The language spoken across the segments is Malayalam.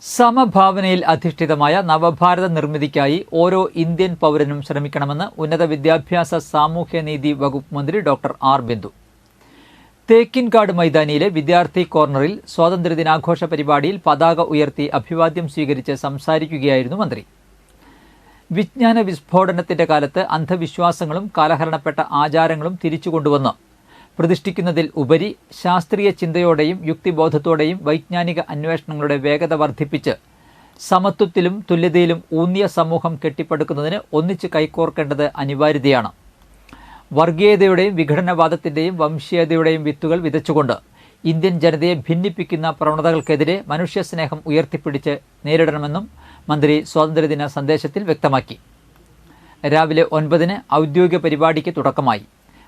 സമഭാവനയിൽ അധിഷ്ഠിതമായ നവഭാരത നിർമ്മിതിക്കായി ഓരോ ഇന്ത്യൻ പൗരനും ശ്രമിക്കണമെന്ന് ഉന്നത വിദ്യാഭ്യാസ സാമൂഹ്യനീതി വകുപ്പ് മന്ത്രി ഡോക്ടർ ആർ ബിന്ദു. തേക്കിൻകാട് മൈതാനിയിലെ വിദ്യാർത്ഥി കോർണറിൽ സ്വാതന്ത്ര്യദിനാഘോഷ പരിപാടിയിൽ പതാക ഉയർത്തി അഭിവാദ്യം സ്വീകരിച്ച് സംസാരിക്കുകയായിരുന്നു മന്ത്രി. വിജ്ഞാന വിസ്ഫോടനത്തിന്റെ കാലത്ത് അന്ധവിശ്വാസങ്ങളും കാലഹരണപ്പെട്ട ആചാരങ്ങളും തിരിച്ചുകൊണ്ടുവന്ന് പ്രതിഷ്ഠിക്കുന്നതിൽ ഉപരി ശാസ്ത്രീയ ചിന്തയോടെയും യുക്തിബോധത്തോടെയും വൈജ്ഞാനിക അന്വേഷണങ്ങളുടെ വേഗത വർദ്ധിപ്പിച്ച് സമത്വത്തിലും തുല്യതയിലും ഊന്നിയ സമൂഹം കെട്ടിപ്പടുക്കുന്നതിന് ഒന്നിച്ച് കൈകോർക്കേണ്ടത് അനിവാര്യതയാണ്. വർഗീയതയുടെയും വിഘടനവാദത്തിന്റെയും വംശീയതയുടെയും വിത്തുകൾ വിതച്ചുകൊണ്ട് ഇന്ത്യൻ ജനതയെ ഭിന്നിപ്പിക്കുന്ന പ്രവണതകൾക്കെതിരെ മനുഷ്യസ്നേഹം ഉയർത്തിപ്പിടിച്ച് നേരിടണമെന്നും മന്ത്രി സ്വാതന്ത്ര്യദിന സന്ദേശത്തിൽ വ്യക്തമാക്കി. രാവിലെ 9-ന് ഔദ്യോഗിക പരിപാടിക്ക് തുടക്കമായി.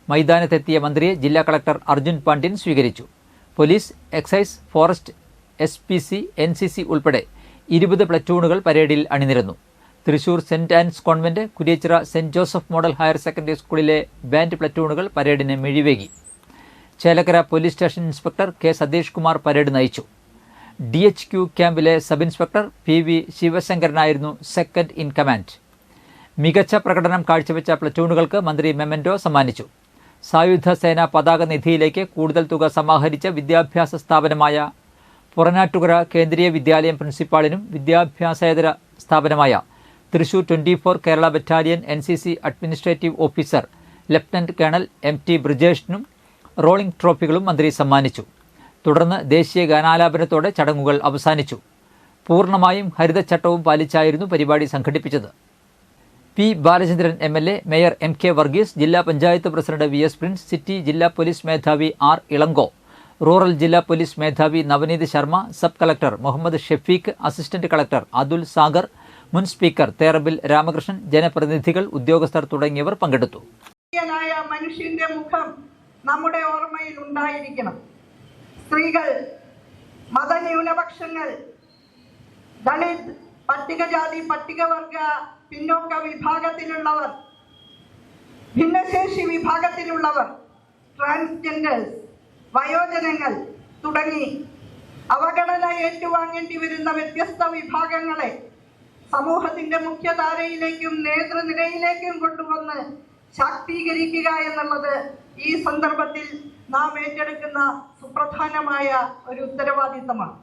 മൈതാനത്തെത്തിയ മന്ത്രിയെ ജില്ലാ കളക്ടർ അർജുൻ പാണ്ഡ്യൻ സ്വീകരിച്ചു. Police, excise, forest, SPC, NCC ഉൾപ്പെടെ 20 പ്ലറ്റൂണുകൾ പരേഡിൽ അണിനിരന്നു. Thrissur saint Ann's convent, Kuriachira saint Joseph model higher secondary സ്കൂളിലെ ബാൻഡ് പ്ലറ്റൂണുകൾ പരേഡിന് മിഴിവേകി. Chelakkara police station inspector K. Satheesh Kumar parade നയിച്ചു. DHQ ക്യാമ്പിലെ സബ് ഇൻസ്പെക്ടർ PV ശിവശങ്കരനായിരുന്നു സെക്കൻഡ് ഇൻ കമാൻഡ്. മികച്ച പ്രകടനം കാഴ്ചവെച്ച പ്ലറ്റൂണുകൾക്ക് മന്ത്രി മെമന്റോ സമ്മാനിച്ചു. സായുധ സേനാ പതാക നിധിയിലേക്ക് കൂടുതൽ തുക സമാഹരിച്ച വിദ്യാഭ്യാസ സ്ഥാപനമായ പുറനാട്ടുകര കേന്ദ്രീയ വിദ്യാലയം പ്രിൻസിപ്പാളിനും വിദ്യാഭ്യാസേതര സ്ഥാപനമായ Thrissur 24 Kerala battalion NCC administrative officer lieutenant colonel MT ബ്രിജേഷിനും റോളിംഗ് ട്രോഫികളും മന്ത്രി സമ്മാനിച്ചു. തുടർന്ന് ദേശീയ ഗാനാലാപനത്തോടെ ചടങ്ങുകൾ അവസാനിച്ചു. പൂർണ്ണമായും ഹരിതച്ചട്ടവും പാലിച്ചായിരുന്നു പരിപാടി സംഘടിപ്പിച്ചത്. P. Balachandran MLA, mayor MK Varghese, ജില്ലാ panchayat president VS Prince, city ജില്ലാ പോലീസ് മേധാവി R. ഇളങ്കോ, റൂറൽ ജില്ലാ പോലീസ് മേധാവി Navneet Sharma, sub collector Muhammad Shafeeq, assistant collector Athul Sagar, മുൻ സ്പീക്കർ തേറബിൽ രാമകൃഷ്ണൻ, ജനപ്രതിനിധികൾ, ഉദ്യോഗസ്ഥർ തുടങ്ങിയവർ പങ്കെടുത്തു. മനുഷ്യന്റെ മുഖം നമ്മുടെ ഓർമ്മയിൽ ഉണ്ടായിരിക്കണം. സ്ത്രീകൾ, മതന്യൂനപക്ഷങ്ങൾ, ദളിത്, പട്ടികജാതി പട്ടികവർഗ പിന്നോക്ക വിഭാഗത്തിലുള്ളവർ, ഭിന്നശേഷി വിഭാഗത്തിലുള്ളവർ, ട്രാൻസ്ജെൻഡേഴ്സ്, വയോജനങ്ങൾ തുടങ്ങി അവഗണന ഏറ്റുവാങ്ങേണ്ടി വരുന്ന വ്യത്യസ്ത വിഭാഗങ്ങളെ സമൂഹത്തിന്റെ മുഖ്യധാരയിലേക്കും നേതൃനിരയിലേക്കും കൊണ്ടുവന്ന് ശാക്തീകരിക്കുക എന്നുള്ളത് ഈ സന്ദർഭത്തിൽ നാം ഏറ്റെടുക്കുന്ന സുപ്രധാനമായ ഒരു ഉത്തരവാദിത്തമാണ്.